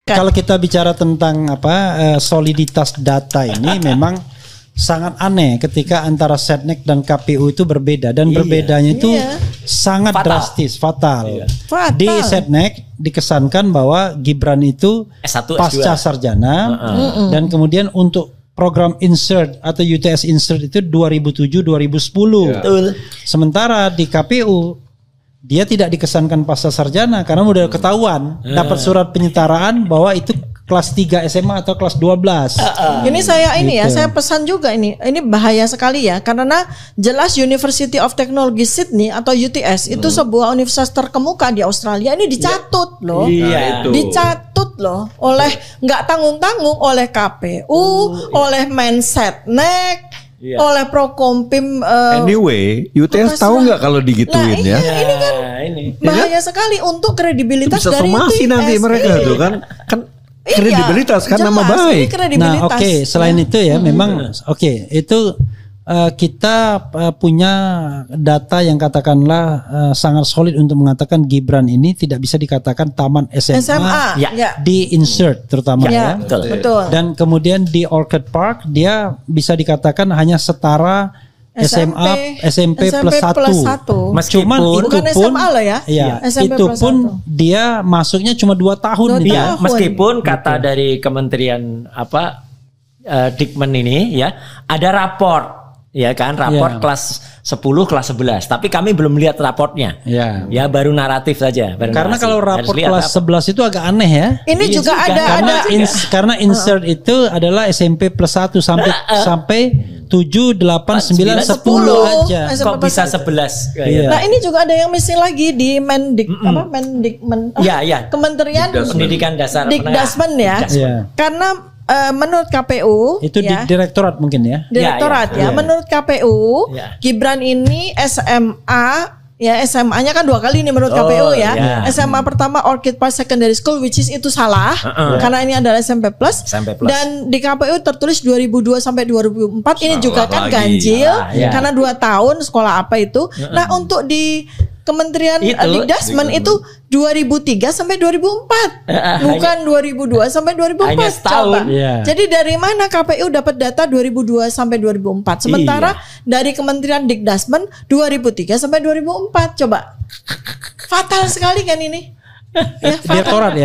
Kalau kita bicara tentang soliditas data ini memang sangat aneh ketika antara Setnek dan KPU itu berbeda dan berbedanya itu sangat drastis, fatal. Di Setnek dikesankan bahwa Gibran itu S1, pasca S2. sarjana dan kemudian untuk program insert atau UTS insert itu 2007-2010. Betul. Sementara di KPU dia tidak dikesankan pasca sarjana karena udah ketahuan dapat surat penyetaraan bahwa itu kelas 3 SMA atau kelas 12. Ini saya pesan juga ini bahaya sekali ya karena jelas University of Technology Sydney atau UTS itu sebuah universitas terkemuka di Australia ini dicatut loh. Iya. Dicatut loh oleh nggak tanggung-tanggung oleh KPU, oleh Mensetnek. Oleh Prokompim. Anyway, UTS tahu nggak kalau digituin ya? Ini kan bahaya sekali untuk kredibilitas bisa dari somasi UTS. nanti mereka tuh kan kredibilitas kan nama baik. Nah, selain itu ya memang itu kita punya data yang katakanlah sangat solid untuk mengatakan Gibran ini tidak bisa dikatakan taman SMA. Di insert terutama Betul. Dan kemudian di Orchid Park dia bisa dikatakan hanya setara SMP plus 1. Cuman itu bukan pun SMA loh ya. Itu pun dia masuknya cuma 2 tahun. Iya, meskipun kata dari Kementerian Dikmen ini ya ada raport. Ya kan raport kelas 10 kelas 11 tapi kami belum lihat raportnya. Ya baru naratif saja. Karena kalau raport kelas 11 itu agak aneh ya. Ini juga ada karena insert itu adalah SMP plus 1 sampai 7, 8, 9, 10 aja. Kok bisa 11? Nah ini juga ada yang missing lagi di Kementerian Pendidikan Dasar Dikdasmen ya. Karena menurut KPU itu ya, di direktorat mungkin ya. Direktorat ya. Menurut KPU Gibran ini SMA-nya kan 2 kali nih menurut KPU ya. SMA pertama Orchid Park Secondary School which is itu salah karena ini adalah SMP plus. Dan di KPU tertulis 2002 sampai 2004 ini juga kan ganjil karena 2 tahun sekolah apa itu. Nah untuk di Kementerian Dikdasmen itu 2003 sampai 2004 bukan 2002 sampai 2004 coba. Jadi dari mana KPU dapat data 2002 sampai 2004 sementara dari Kementerian Dikdasmen 2003 sampai 2004 coba. Fatal sekali kan ini. Direktorat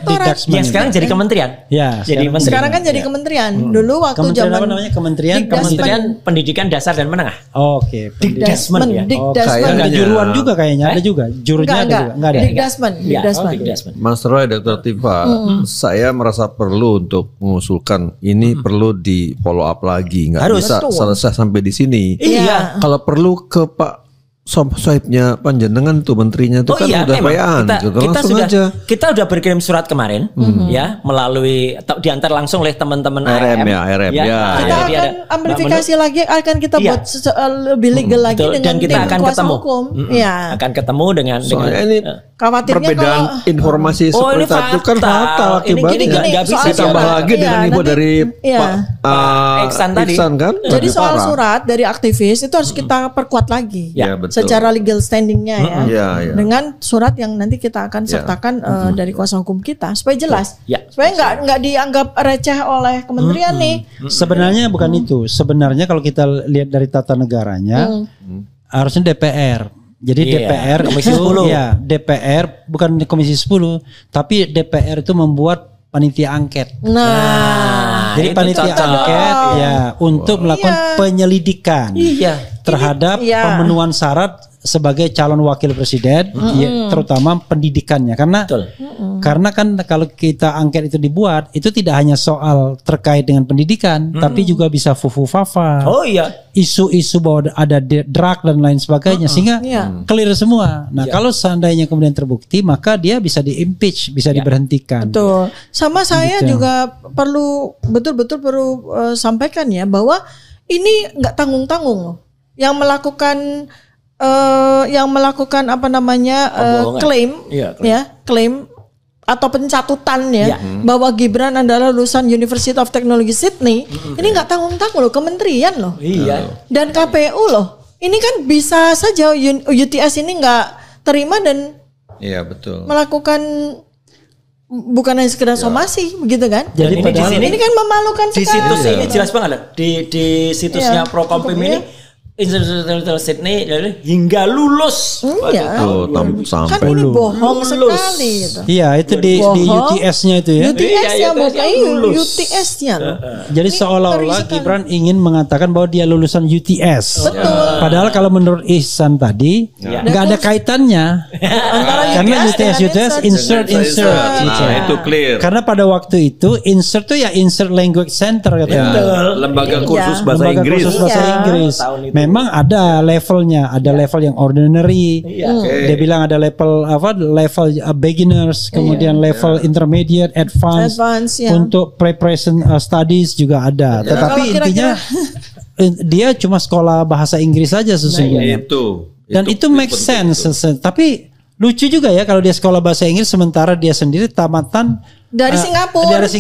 Dikdasmen. Yang sekarang jadi kementerian. Jadi sekarang kan jadi kementerian. Dulu waktu zaman Kementerian Pendidikan Dasar dan Menengah. Dikdasmen. Ada juruan juga kayaknya, ada juga. Jurunya enggak ada. Dikdasmen. Mas Roy, Dr. Tifa, saya merasa perlu untuk mengusulkan ini perlu di follow up lagi, nggak bisa selesai sampai di sini. Kalau perlu ke Pak Sohibnya panjenengan tuh menterinya tuh udah bayaan kita udah berkirim surat kemarin ya melalui diantar langsung oleh teman-teman RM. Kita akan amplifikasi lagi akan kita buat lebih legal lagi dengan kita akan ketemu hukum. Akan ketemu dengan ini perbedaan informasi seperti itu kan fatal akibatnya. Ditambah lagi dengan ibu dari Pak Iksan kan. Jadi soal surat dari aktivis itu harus kita perkuat lagi. Secara legal standingnya dengan surat yang nanti kita akan sertakan dari kuasa hukum kita supaya jelas, supaya nggak dianggap receh oleh kementerian nih. Sebenarnya bukan itu. Sebenarnya kalau kita lihat dari tata negaranya harusnya DPR. Jadi DPR Komisi 10. DPR bukan Komisi 10, tapi DPR itu membuat panitia angket. Jadi panitia angket untuk melakukan penyelidikan terhadap pemenuhan syarat sebagai calon wakil presiden, terutama pendidikannya. Karena kan kalau kita angket itu dibuat, itu tidak hanya soal terkait dengan pendidikan, tapi juga bisa fufu-fafa. Isu-isu bahwa ada drug dan lain sebagainya, sehingga clear semua. Nah, kalau seandainya kemudian terbukti, maka dia bisa di-impeach, bisa diberhentikan. Betul. Sama saya juga perlu betul-betul sampaikan ya bahwa ini nggak tanggung-tanggung loh. Yang melakukan klaim atau pencatutan bahwa Gibran adalah lulusan University of Technology Sydney. Ini nggak tanggung-tanggung loh, kementerian loh. Dan KPU loh. Ini kan bisa saja UTS ini nggak terima dan melakukan bukan hanya sekedar somasi begitu kan? Jadi ini kan memalukan sekali. Di situs ini jelas banget loh. Di situsnya Prokompim ini Institut Sydney hingga lulus. Kan ini bohong sekali gitu. Iya, itu di UTS-nya itu ya. UTS-nya UTS-nya loh. Jadi seolah-olah Gibran ingin mengatakan bahwa dia lulusan UTS. Betul. Padahal kalau menurut Ihsan tadi nggak ada kaitannya. Karena UTS insert. Nah, itu clear. Karena pada waktu itu insert tuh ya insert language center katanya. Lembaga kursus bahasa Inggris. Memang ada levelnya, ada level yang ordinary. Dia bilang ada level beginners, kemudian level intermediate, advanced untuk preparation studies juga ada. Tetapi intinya dia cuma sekolah bahasa Inggris saja sesungguhnya. Dan itu make sense. Tapi lucu juga ya kalau dia sekolah bahasa Inggris sementara dia sendiri tamatan dari Singapura.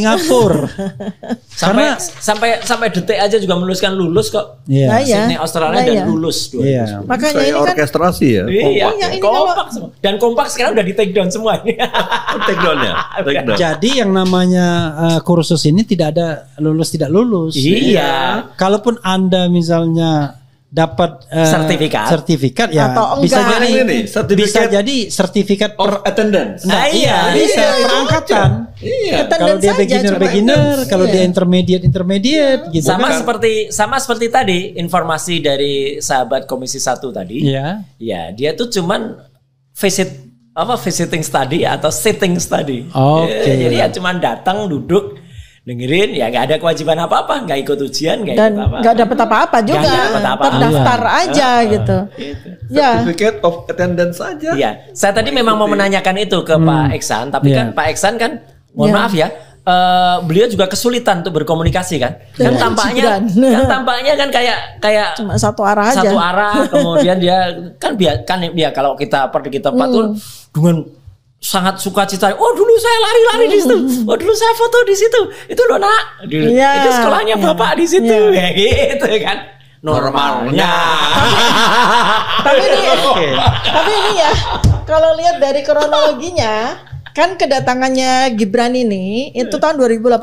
Sampai detik aja juga menuliskan lulus kok. Sydney Australia dan lulus. Makanya ini kan orkestrasi ya. Ini kompak semua. Dan kompak sekarang udah di take down semua ini. Take down-nya. Jadi yang namanya kursus ini tidak ada lulus tidak lulus. Iya. Kalaupun Anda misalnya dapat sertifikat ya atau bisa jadi sertifikat of attendance. Bisa perangkatan. Kalau dia beginner, kalau dia intermediate gitu. Sama seperti tadi informasi dari sahabat Komisi 1 tadi. Ya, dia tuh cuman visiting study atau sitting study. Jadi ya cuman datang duduk dengerin, ya nggak ada kewajiban apa-apa, nggak ikut ujian, nggak dapat apa-apa juga, terdaftar aja gitu. Certificate of attendance aja. Iya, saya tadi memang mau menanyakan itu ke Pak Ihsan, tapi kan Pak Ihsan kan, mohon maaf ya, beliau juga kesulitan untuk berkomunikasi kan. Kan tampaknya kan kayak cuma satu arah aja. Satu arah, kemudian dia kalau kita pergi ke tempat tuh dengan sangat suka cita. Oh dulu saya lari-lari di situ. Oh dulu saya foto di situ. Itu loh nak. Itu sekolahnya bapak di situ. Kayak gitu kan. Normalnya. Tapi ini ya, kalau lihat dari kronologinya, kan kedatangannya Gibran ini itu tahun 2018.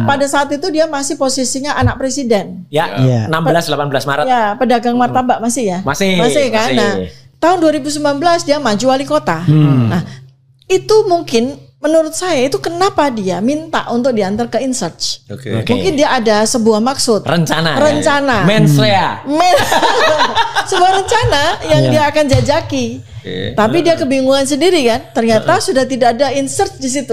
Pada saat itu dia masih posisinya anak presiden. 16-18 Maret. Ya, pedagang martabak masih ya. Masih kan. Nah, tahun 2019 dia maju wali kota. Nah, itu mungkin menurut saya itu kenapa dia minta untuk diantar ke InSearch. Mungkin dia ada sebuah maksud. Rencana. Mens rea. Sebuah rencana yang dia akan jajaki. Tapi dia kebingungan sendiri kan. Ternyata sudah tidak ada InSearch di situ.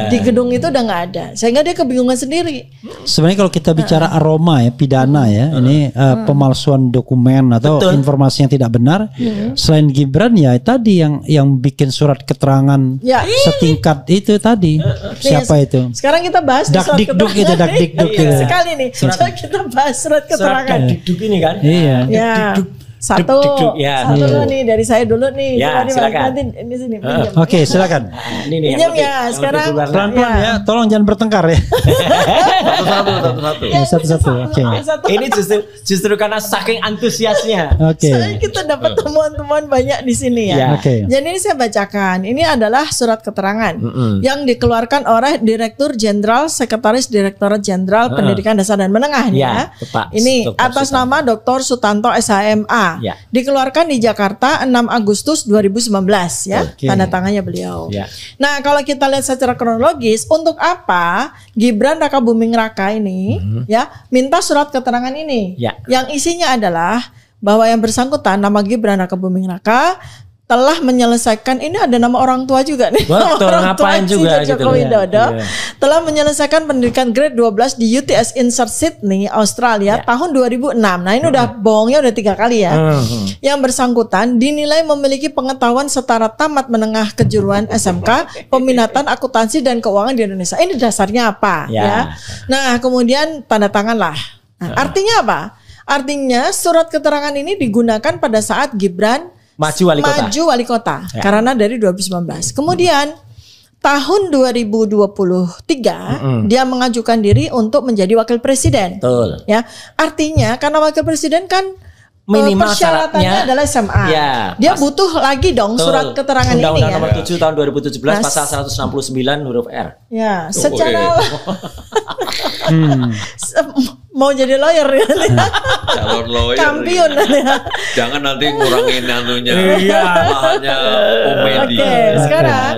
Di gedung itu udah nggak ada. Sehingga dia kebingungan sendiri. Sebenarnya kalau kita bicara aroma ya, pidana ya, ini pemalsuan dokumen atau informasi yang tidak benar. Selain Gibran ya tadi yang bikin surat keterangan setingkat itu tadi. Siapa itu? Sekarang kita bahas Dakdikduk itu. Sekali nih. Kita bahas surat keterangan. Dakdikduk ini kan. Satu dulu nih dari saya dulu nih. Silakan. Nanti ini sini. Oke, silakan. Pinjam ya sekarang. Pelan-pelan ya. Tolong jangan bertengkar ya. Satu-satu. Oke. Ini justru karena saking antusiasnya. Kita dapat temuan-temuan banyak di sini ya. Jadi ini saya bacakan. Ini adalah surat keterangan yang dikeluarkan oleh Direktur Jenderal Sekretaris Direktorat Jenderal Pendidikan Dasar dan Menengah ya. Ini atas nama Dr. Sutanto SHMA. Dikeluarkan di Jakarta 6 Agustus 2019 ya. Tanda tangannya beliau. Nah, kalau kita lihat secara kronologis, untuk apa Gibran Rakabuming Raka ini ya minta surat keterangan ini? Yang isinya adalah bahwa yang bersangkutan nama Gibran Rakabuming Raka telah menyelesaikan, ini ada nama orang tua juga nih. Betul, ngapain juga Joko Widodo telah menyelesaikan pendidikan grade 12 di UTS InSearch Sydney, Australia tahun 2006. Nah, ini udah bohongnya udah 3 kali ya. Yang bersangkutan dinilai memiliki pengetahuan setara tamat menengah kejuruan SMK, peminatan akuntansi dan keuangan di Indonesia. Ini dasarnya apa ya? Nah, kemudian tanda tangan lah. Nah, artinya apa? Artinya surat keterangan ini digunakan pada saat Gibran maju wali kota karena dari 2019. Kemudian tahun 2023 dia mengajukan diri untuk menjadi wakil presiden. Ya, artinya karena wakil presiden kan minimal persyaratannya adalah SMA. Ya, dia butuh lagi dong surat keterangan ini Undang-Undang kan. Nomor 7 tahun 2017 pasal 169 huruf R. Ya, secara mau jadi lawyer ya. Calon lawyer. Kampiun ya. Jangan nanti ngurangin anunya. Bahannya komedi. Oke, sekarang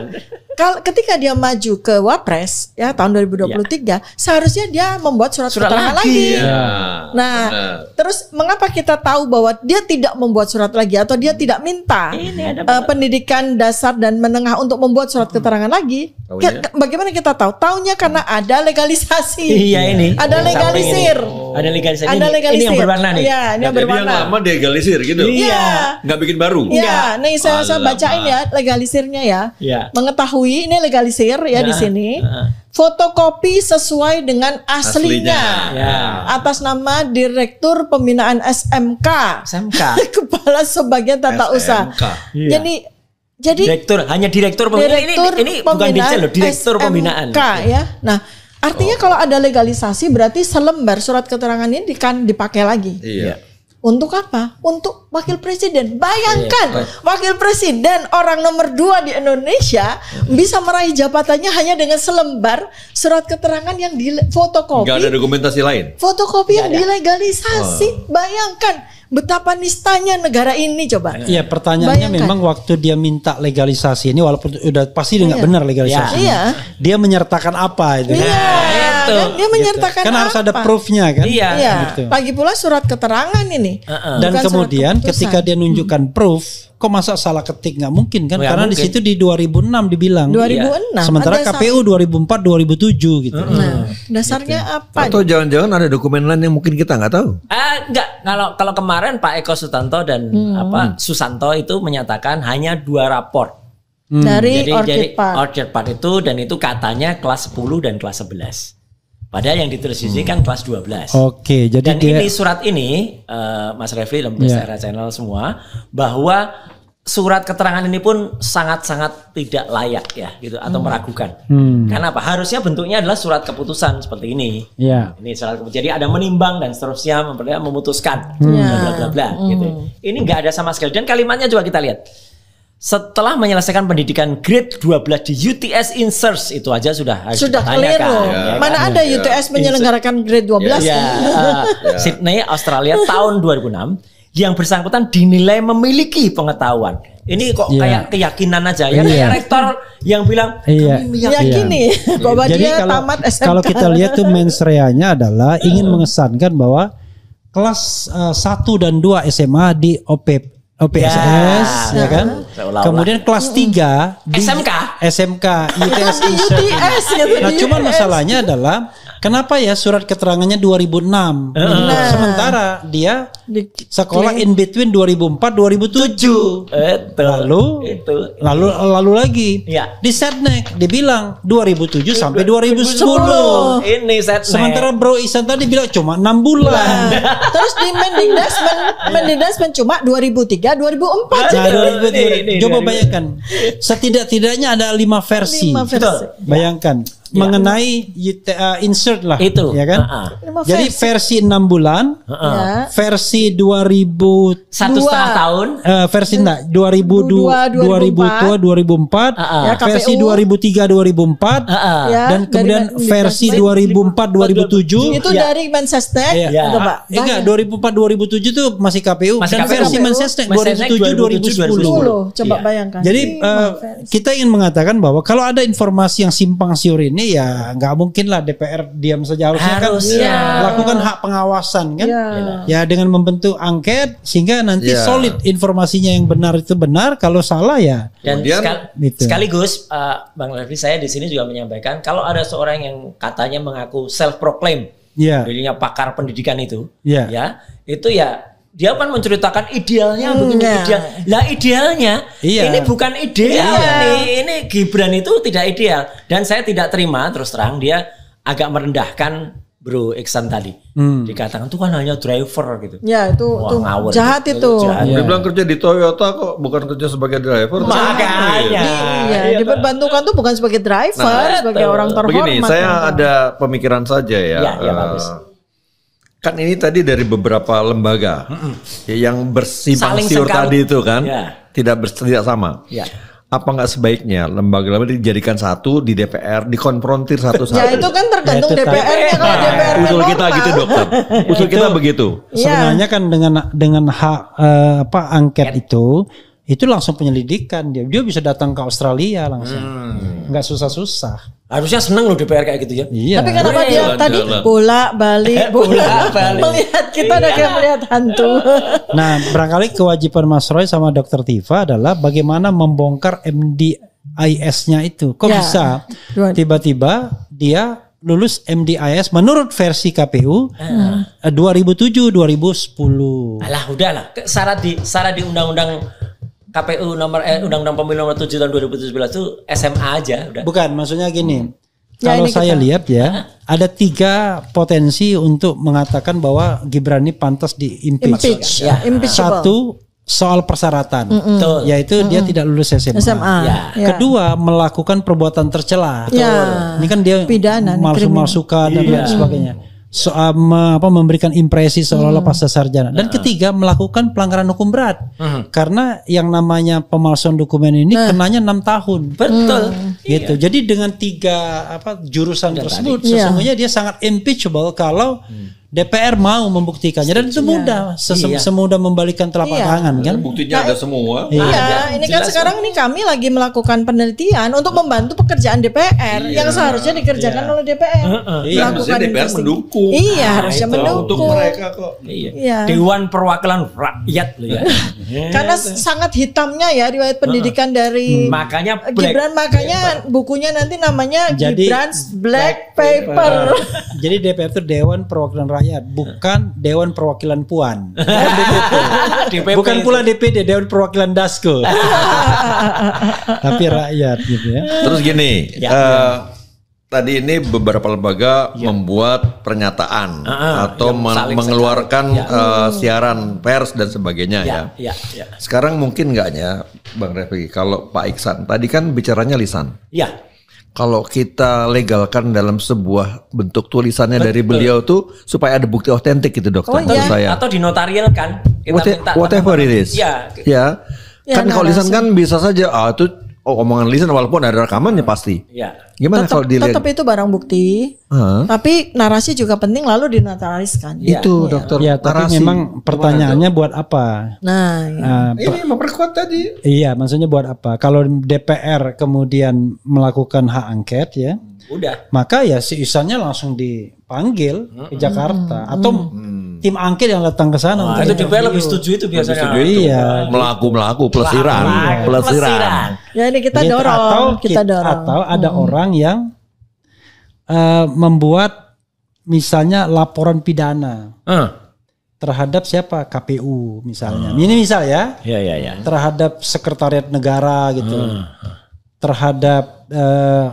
ketika dia maju ke Wapres ya tahun 2023, seharusnya dia membuat surat keterangan lagi. Ya, nah, terus mengapa kita tahu bahwa dia tidak membuat surat lagi atau dia tidak minta pendidikan dasar dan menengah untuk membuat surat keterangan lagi? Bagaimana kita tahu? Taunya karena ada legalisasi. Iya ini. Ada legalisir. Ada legalisasi. Ada legalisir. Ini yang berwarna nih. Iya, ini yang berwarna. Jadi yang lama legalisir gitu. Iya. Nggak bikin baru. Iya, nih saya bacain ya legalisirnya ya. Iya. Mengetahui ini legalisir ya di sini. Fotokopi sesuai dengan aslinya. Ya. Atas nama Direktur Pembinaan SMK. Kepala Sebagian Tata Usaha. Iya. Jadi direktur pembinaan. Ini bukan dirjen loh, direktur pembinaan. Ya. Nah, artinya kalau ada legalisasi berarti selembar surat keterangan ini kan dipakai lagi. Iya. Untuk apa? Untuk wakil presiden. Bayangkan wakil presiden orang nomor 2 di Indonesia bisa meraih jabatannya hanya dengan selembar surat keterangan yang difotokopi. Gak ada dokumentasi lain. Fotokopi yang dilegalisasi. Bayangkan betapa nistanya negara ini coba. Iya, pertanyaannya memang waktu dia minta legalisasi ini walaupun udah pasti nggak benar legalisasi. Dia menyertakan apa itu? Kan dia menyertakan kan harus ada proofnya kan? Iya. Gitu. Lagi pula surat keterangan ini. Dan kemudian ketika dia nunjukkan proof, kok masa salah ketik? Nggak mungkin kan? Karena di situ di 2006 dibilang. 2006. Sementara KPU 2004 2007 gitu. Nah, dasarnya apa? Atau jangan-jangan ada dokumen lain yang mungkin kita nggak tahu? Enggak. Kalau kemarin Pak Eko Sutanto dan Susanto itu menyatakan hanya 2 rapor. Dari Orchard Park itu, dan itu katanya kelas 10 dan kelas 11. Padahal yang ditulis di sini kan kelas 12. Oke, jadi dan ini surat ini Mas Refli dan Era Channel semua, bahwa surat keterangan ini pun sangat-sangat tidak layak ya gitu, atau meragukan. Karena apa? Harusnya bentuknya adalah surat keputusan seperti ini. Ini surat keputusan. Jadi ada menimbang dan seterusnya, memutuskan bla bla bla gitu. Ini nggak ada sama sekali, dan kalimatnya juga kita lihat. Setelah menyelesaikan pendidikan grade 12 di UTS Inserts, itu aja sudah clear loh. Mana ada UTS menyelenggarakan grade 12? Sydney, Australia tahun 2006, yang bersangkutan dinilai memiliki pengetahuan. Ini kok kayak keyakinan aja ya, kayak rektor yang bilang kami meyakini bahwa dia tamat SMK. Kalau kita lihat tuh mens reanya adalah ingin mengesankan bahwa kelas 1 dan 2 SMA di OPSS ya kan. Kemudian kelas 3 di SMK UTS. Nah, cuman masalahnya adalah kenapa ya surat keterangannya 2006. Sementara dia sekolah in between 2004 2007. Lalu lagi di Setnek dibilang 2007 sampai 2010. Ini Setnek. Sementara Bro Isan tadi bilang cuma 6 bulan. Terus di Mendikbud cuma 2003 2004. Coba bayangkan, setidak-tidaknya ada 5 versi. Bayangkan mengenai insert lah, itu ya kan? Jadi versi 6 bulan, versi 2000 1,5 tahun, versi 2004, versi 2003 2004, dan kemudian versi 2004 2007. Itu dari Mensesnek. Enggak, 2004 2007 itu masih KPU. Versi Mensesnek 2007 2010. Coba bayangkan. Jadi kita ingin mengatakan bahwa kalau ada informasi yang simpang siur ini, ya nggak mungkin lah DPR diam saja. Harusnya kan lakukan hak pengawasan kan, ya dengan membentuk angket sehingga nanti solid informasinya, yang benar itu benar, kalau salah ya. Dan sekaligus Bang Refli, saya di sini juga menyampaikan, kalau ada seorang yang katanya mengaku self proclaim dirinya pakar pendidikan itu, itu dia kan menceritakan idealnya begini, ideal. Lah idealnya ini bukan ideal ini Gibran itu tidak ideal, dan saya tidak terima terus terang dia agak merendahkan Bro Iksan tadi. Dikatakan itu kan hanya driver gitu. Ya itu ngawur, jahat itu. Dia bilang kerja di Toyota kok, bukan kerja sebagai driver. Makanya diperbantukan tuh bukan sebagai driver, sebagai orang terhormat. Begini, saya ada pemikiran saja ya. Bagus. Kan ini tadi dari beberapa lembaga yang bersimpang siur tadi itu kan, tidak sama. Ya. Apa nggak sebaiknya lembaga-lembaga dijadikan satu di DPR, dikonfrontir satu-satu? Ya itu kan tergantung DPR-nya. Kalau DPR usul kita gitu dokter, usul kita begitu. Sebenarnya kan dengan hak angket itu langsung penyelidikan, dia bisa datang ke Australia langsung, nggak susah-susah. Harusnya seneng loh DPR kayak gitu ya. Iya. Tapi kenapa dia tadi bolak-balik melihat kita udah kayak melihat hantu. Nah, barangkali kewajiban Mas Roy sama Dr. Tifa adalah bagaimana membongkar MDIS-nya itu. Kok bisa tiba-tiba dia lulus MDIS menurut versi KPU 2007-2010. Alah udahlah, syarat di undang-undang KPU Undang-Undang Pemilu nomor 7 tahun 2017 itu SMA aja udah. Bukan, maksudnya gini. Kalau saya lihat ada 3 potensi untuk mengatakan bahwa Gibran ini pantas di impeach. Satu, soal persyaratan, yaitu dia tidak lulus SMA. Kedua, melakukan perbuatan tercela. Ini kan dia masuk-masukan dan lain sebagainya. Soal memberikan impresi seolah-olah pasca sarjana. Dan ketiga, melakukan pelanggaran hukum berat. Karena yang namanya pemalsuan dokumen ini kenanya 6 tahun. Betul. Gitu. Jadi dengan 3 jurusan tersebut sesungguhnya dia sangat impeachable kalau DPR mau membuktikannya, dan itu mudah, semudah membalikan telapak tangan kan. Buktinya ada semua. Ini kan sekarang ini kami lagi melakukan penelitian untuk membantu pekerjaan DPR yang seharusnya dikerjakan oleh DPR. Harusnya DPR mendukung. Harusnya mendukung. Untuk mereka kok. Dewan Perwakilan Rakyat loh ya. Karena sangat hitamnya ya riwayat pendidikan dari Gibran, makanya bukunya nanti namanya Gibran's Black Paper. Jadi DPR itu Dewan Perwakilan Rakyat, bukan Dewan Perwakilan Puan. Bukan pula DPD, Dewan Perwakilan Dasko. Tapi rakyat gitu ya. Terus gini, tadi ini beberapa lembaga membuat pernyataan atau mengeluarkan siaran pers dan sebagainya ya. Sekarang mungkin nggak ya Bang Refli, kalau Pak Iksan tadi kan bicaranya lisan. Iya. Kalau kita legalkan dalam sebuah bentuk tulisannya dari beliau tuh supaya ada bukti otentik gitu dokter. Saya. Atau dinotarialkan. Whatever it is. Ya. Kan kalau lisan kan bisa saja itu omongan lisan walaupun ada rekamannya pasti. Gimana kalau dilihat? Tetap itu barang bukti. Tapi narasi juga penting lalu dinotariskan. Itu dokter. Ya, tapi memang pertanyaannya buat apa? Ini memperkuat tadi. Iya, maksudnya buat apa? Kalau DPR kemudian melakukan hak angket ya, maka ya si Ihsannya langsung dipanggil ke Jakarta atau tim angket yang datang ke sana. Itu DPR lebih setuju itu biasanya. Iya. Melaku pelesiran. Ya ini kita dorong. Atau ada orang yang membuat misalnya laporan pidana terhadap siapa, KPU misalnya. Ini misal ya. Terhadap sekretariat negara gitu. Terhadap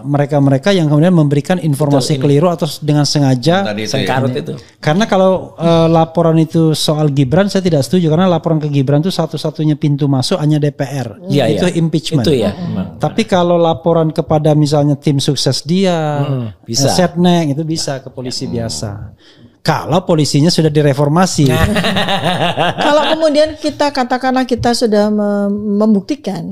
mereka-mereka yang kemudian memberikan informasi keliru atau dengan sengaja. Itu. Karena kalau laporan itu soal Gibran, saya tidak setuju, karena laporan ke Gibran itu satu-satunya pintu masuk hanya DPR. Itu impeachment. Tapi kalau laporan kepada misalnya tim sukses dia, Setnek, itu bisa ke polisi biasa. Kalau polisinya sudah direformasi. Kalau kemudian kita katakanlah kita sudah membuktikan,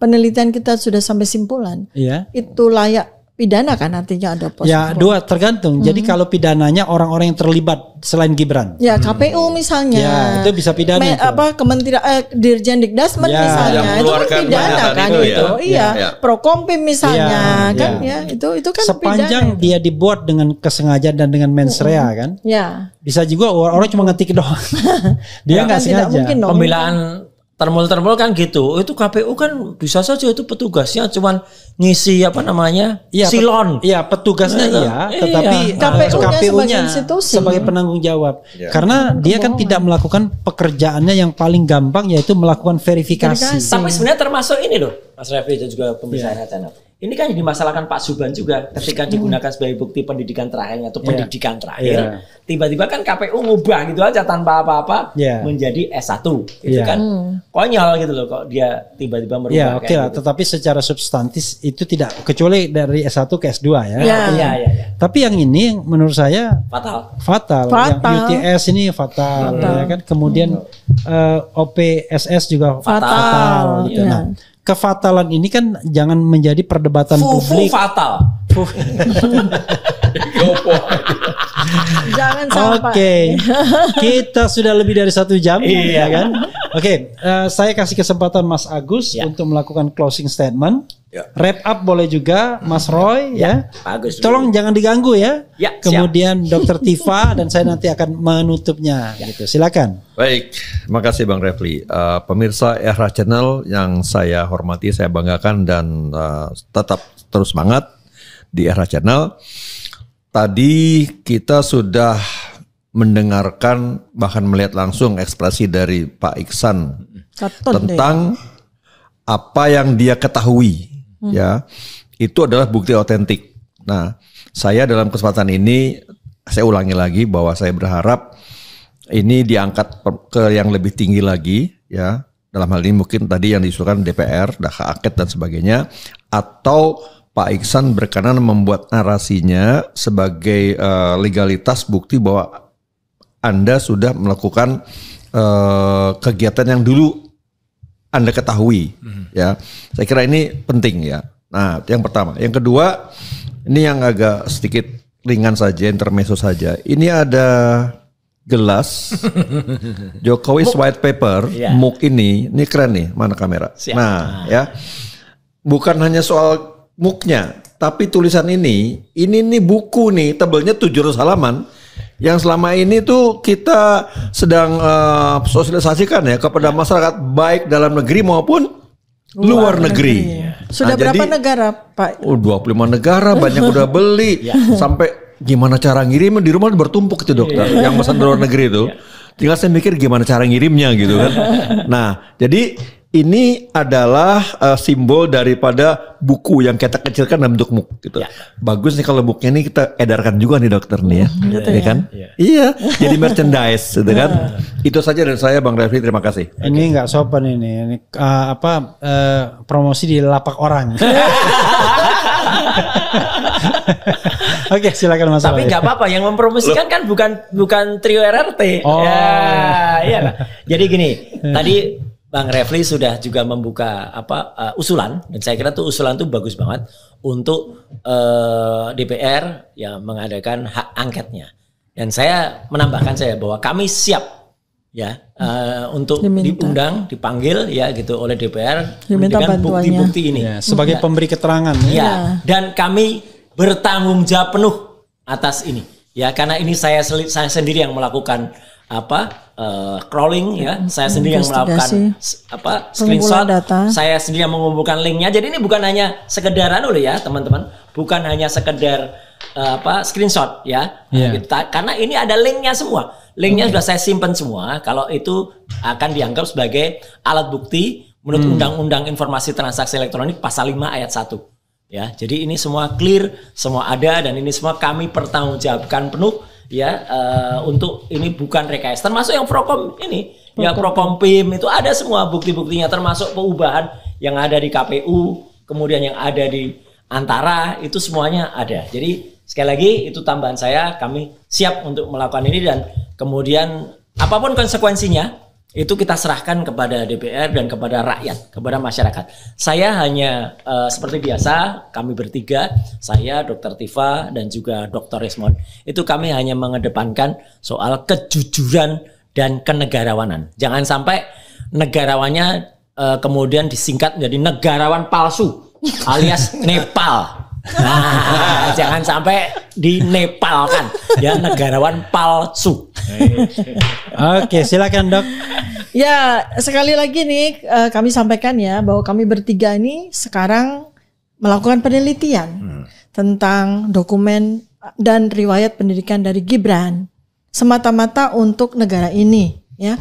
penelitian kita sudah sampai simpulan, itu layak pidana kan, artinya ada pos. Ya, tergantung. Jadi kalau pidananya orang-orang yang terlibat selain Gibran. Ya, KPU misalnya. Ya, itu bisa pidana. Kementerian Dirjen Dikdasmen misalnya. Itu kan pidana kan itu. Prokompim misalnya kan itu kan sepanjang pidana. Dia dibuat dengan kesengajaan dan dengan mens rea kan. Bisa juga orang cuma ngetik doang. Dia nggak sengaja. Pembelaan termul kan gitu. Itu KPU kan bisa saja itu petugasnya cuman ngisi silon. Iya, petugasnya tetapi KPU-nya sebagai penanggung jawab. Karena dia kan tidak melakukan pekerjaannya yang paling gampang, yaitu melakukan verifikasi. Tapi sebenarnya termasuk ini loh, Mas Refli dan juga pemirsa channel. Ini kan yang dimasalahkan Pak Subhan juga ketika digunakan sebagai bukti pendidikan terakhir atau pendidikan terakhir. Tiba-tiba kan KPU ngubah gitu aja tanpa apa-apa menjadi S1. Itu kan konyol gitu loh, kok dia tiba-tiba merubah lah, tetapi secara substantif itu tidak, kecuali dari S1 ke S2 ya. Tapi yang ini menurut saya fatal. Yang UTS ini fatal. Ya kan. Kemudian OPSS juga fatal. Gitu. Nah, kefatalan ini kan jangan menjadi perdebatan publik. Fatal. Jangan sampai. Oke, kita sudah lebih dari 1 jam, ya kan? Oke, saya kasih kesempatan Mas Agus untuk melakukan closing statement. Wrap up boleh juga, Mas Roy, ya. Bagus. Tolong jangan diganggu ya. Kemudian siap. Dr. Tifa dan saya nanti akan menutupnya. Gitu. Silakan. Baik, terima kasih Bang Refli. Pemirsa Era Channel yang saya hormati, saya banggakan dan tetap terus semangat di Era Channel. Tadi kita sudah mendengarkan bahkan melihat langsung ekspresi dari Pak Iksan tentang apa yang dia ketahui, ya itu adalah bukti otentik. Nah, saya dalam kesempatan ini saya ulangi lagi bahwa saya berharap ini diangkat ke yang lebih tinggi lagi, ya. Dalam hal ini mungkin tadi yang diusulkan DPR, hak angket dan sebagainya, atau Pak Iksan berkenan membuat narasinya sebagai legalitas bukti bahwa Anda sudah melakukan kegiatan yang dulu Anda ketahui, ya. Saya kira ini penting, ya. Nah, yang pertama, yang kedua, ini yang agak sedikit ringan saja, intermezzo saja. Ini ada gelas Jokowi's White Paper, MOOC ini keren nih, mana kamera? Siap. Nah, ya, bukan hanya soal MOOC-nya, tapi tulisan ini nih buku nih, tebelnya 700 halaman. Yang selama ini tuh kita sedang sosialisasikan ya kepada masyarakat baik dalam negeri maupun luar negeri. Sudah berapa negara, Pak? 25 negara, banyak udah beli. Sampai gimana cara ngirim di rumah bertumpuk itu dokter. Yang pesan luar negeri itu. Tinggal saya mikir gimana cara ngirimnya gitu kan. Nah, jadi ini adalah simbol daripada buku yang kita kecilkan dalam bentuk MOOC gitu. Bagus nih kalau bukunya ini kita edarkan juga nih dokter nih ya. Gitu ya kan? Iya, jadi merchandise gitu kan. Itu saja dari saya Bang Refli, terima kasih. Ini nggak sopan ini promosi di lapak orang. Oke, silakan Mas. Tapi nggak apa-apa, yang mempromosikan kan bukan trio RRT. Iya. Jadi gini, tadi Bang Refli sudah juga membuka usulan, dan saya kira tuh usulan tuh bagus banget untuk DPR ya mengadakan hak angketnya. Dan saya menambahkan bahwa kami siap ya untuk diundang, dipanggil ya gitu oleh DPR dengan bukti-bukti ini sebagai pemberi keterangan. Ya, dan kami bertanggung jawab penuh atas ini. Ya, karena ini saya sendiri yang melakukan crawling ya, saya sendiri yang melakukan screenshot data. Saya sendiri yang mengumpulkan linknya. Jadi ini bukan hanya sekedar ya teman-teman, bukan hanya sekedar screenshot ya. Karena ini ada linknya semua. Linknya sudah saya simpan semua. Kalau itu akan dianggap sebagai alat bukti menurut Undang-Undang Informasi Transaksi Elektronik pasal 5 ayat 1. Ya, jadi ini semua clear, semua ada, dan ini semua kami pertanggungjawabkan penuh. Ya, untuk ini bukan rekayasa, termasuk yang Prokom ini, ya Prokompim itu ada semua bukti-buktinya, termasuk perubahan yang ada di KPU, kemudian yang ada di Antara, itu semuanya ada. Jadi sekali lagi itu tambahan saya, kami siap untuk melakukan ini, dan kemudian apapun konsekuensinya itu kita serahkan kepada DPR dan kepada rakyat, kepada masyarakat. Saya hanya seperti biasa, kami bertiga, saya, Dr. Tifa, dan juga Dr. Resmond, itu kami hanya mengedepankan soal kejujuran dan kenegarawanan. Jangan sampai negarawannya kemudian disingkat menjadi negarawan palsu alias Nepal. Nah, jangan sampai di Nepal kan, ya negarawan palsu. Oke, silakan Dok. Ya, sekali lagi nih kami sampaikan ya bahwa kami bertiga ini sekarang melakukan penelitian tentang dokumen dan riwayat pendidikan dari Gibran semata-mata untuk negara ini ya,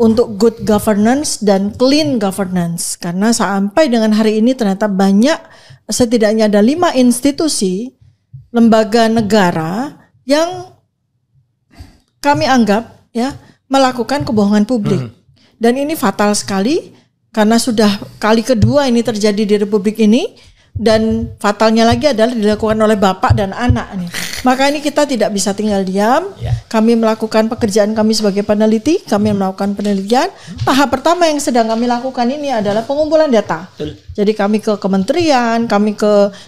untuk good governance dan clean governance, karena sampai dengan hari ini ternyata banyak, setidaknya ada 5 institusi lembaga negara yang kami anggap ya melakukan kebohongan publik. Dan ini fatal sekali karena sudah kali kedua ini terjadi di Republik ini, dan fatalnya lagi adalah dilakukan oleh bapak dan anak nih. Maka ini kita tidak bisa tinggal diam. Kami melakukan pekerjaan kami sebagai peneliti, kami melakukan penelitian. Tahap pertama yang sedang kami lakukan ini adalah pengumpulan data. Jadi kami ke kementerian, kami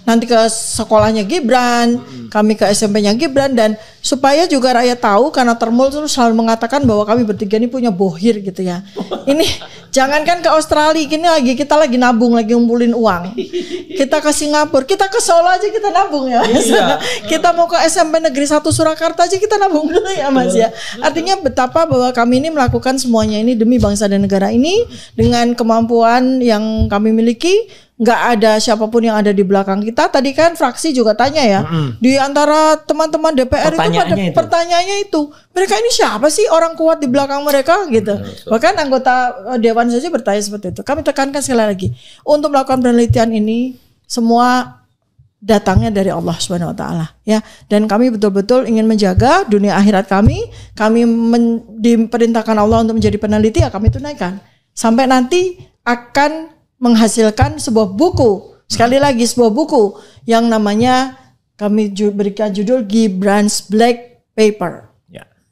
nanti ke sekolahnya Gibran, kami ke SMP-nya Gibran, dan supaya juga rakyat tahu, karena Termul terus selalu mengatakan bahwa kami bertiga ini punya bohir gitu ya. Ini jangankan ke Australia, kita lagi nabung, lagi ngumpulin uang. Kita ke Singapura, kita ke Solo aja kita nabung ya Mas. Kita mau ke SMP Negeri 1 Surakarta aja kita nabung dulu ya Mas ya. Artinya betapa bahwa kami ini melakukan semuanya ini demi bangsa dan negara ini dengan kemampuan yang kami miliki. Nggak ada siapapun yang ada di belakang kita. Tadi kan fraksi juga tanya ya, di antara teman-teman DPR pertanyaannya itu, mereka ini siapa sih orang kuat di belakang mereka gitu. Bahkan anggota Dewan saja bertanya seperti itu. Kami tekankan sekali lagi, untuk melakukan penelitian ini semua datangnya dari Allah Subhanahu wa taala ya. Dan kami betul-betul ingin menjaga dunia akhirat kami. Kami diperintahkan Allah untuk menjadi peneliti, ya kami tunaikan. Sampai nanti akan menghasilkan sebuah buku, sekali lagi sebuah buku yang namanya kami berikan judul Gibran's Black Paper.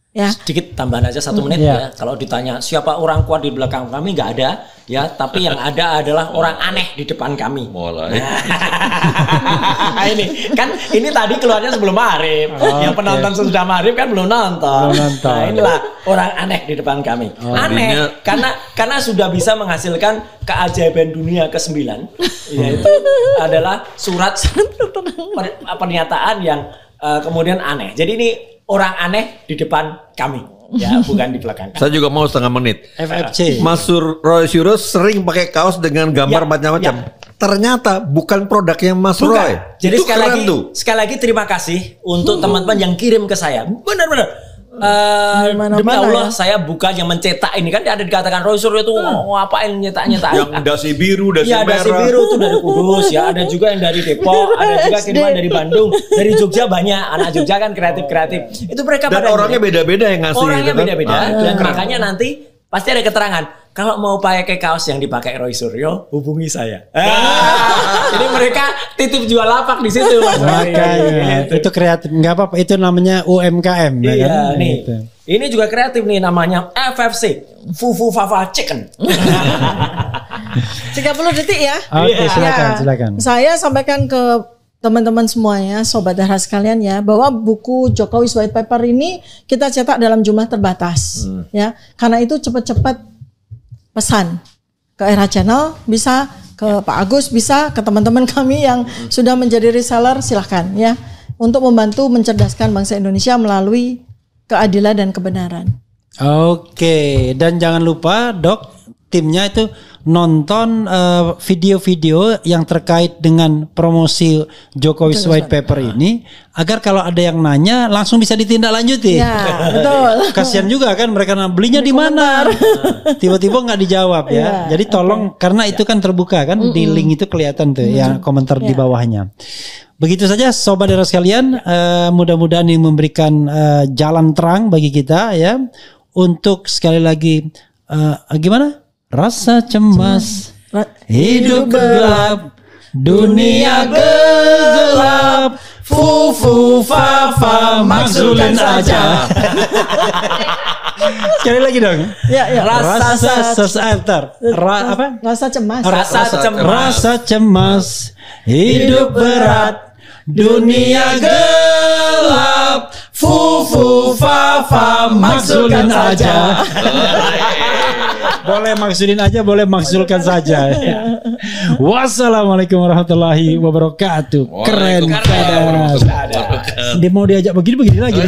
Ya. Sedikit tambahan aja 1 menit ya. Kalau ditanya siapa orang kuat di belakang kami, nggak ada ya. Tapi yang ada adalah orang aneh di depan kami. Mulai. ini tadi keluarnya sebelum maghrib. Yang penonton sudah maghrib kan belum nonton. Nah, inilah orang aneh di depan kami. Aneh karena sudah bisa menghasilkan keajaiban dunia ke-9, yaitu adalah surat pernyataan yang kemudian aneh. Jadi ini orang aneh di depan kami, ya, bukan di belakang kami. Saya juga mau setengah menit. FFC. Mas Roy Suryo sering pakai kaos dengan gambar macam-macam. Ternyata bukan produknya Mas Roy. Jadi sekali lagi terima kasih untuk teman-teman yang kirim ke saya. Benar-benar. Demi Allah saya bukan yang mencetak ini, kan ada dikatakan Roy Suryo itu ngapain nyetak-nyetak yang dasi biru, dasi merah. Dasi biru itu dari Kudus ya, ada juga yang dari Depok, ada juga kiriman dari Bandung, dari Jogja banyak. Anak Jogja kan kreatif. Itu mereka dan orangnya beda-beda yang ngasih. Orangnya beda-beda dan makanya nanti pasti ada keterangan. Kalau mau pakai kaos yang dipakai Roy Suryo, hubungi saya. Jadi mereka titip jual lapak di situ, Mas. Makanya itu kreatif, nggak apa-apa. Itu namanya UMKM. Iya, kan? Nih. Gitu. Ini juga kreatif nih, namanya FFC, Fufu Fafa Chicken. 30 detik ya. Oke, silakan. Saya sampaikan ke teman-teman semuanya, sobat Dahra sekalian ya, bahwa buku Jokowi's White Paper ini kita cetak dalam jumlah terbatas, ya. Karena itu cepat-cepat pesan ke Era Channel, bisa ke Pak Agus, bisa ke teman-teman kami yang sudah menjadi reseller, silahkan ya, untuk membantu mencerdaskan bangsa Indonesia melalui keadilan dan kebenaran. Oke, dan jangan lupa Dok, timnya itu nonton video-video yang terkait dengan promosi Jokowi's White Paper ini, agar kalau ada yang nanya langsung bisa ditindaklanjuti. Ya, betul. Kasihan juga kan mereka belinya di mana, tiba-tiba nggak dijawab ya. Jadi tolong, karena itu kan terbuka kan, di link itu kelihatan tuh ya komentar di bawahnya. Begitu saja Sobat Dahra sekalian, mudah-mudahan ini memberikan jalan terang bagi kita ya, untuk sekali lagi gimana? Rasa cemas, hidup gelap, dunia gelap, fufu fafa maksulin aja. Sekali lagi dong. Ya. Rasa cemas, hidup berat, dunia gelap, fufu fafa maksulkan aja. Boleh maksudin aja, boleh maksulkan saja. Wassalamualaikum warahmatullahi wabarakatuh. Keren. Dia mau diajak begini lagi.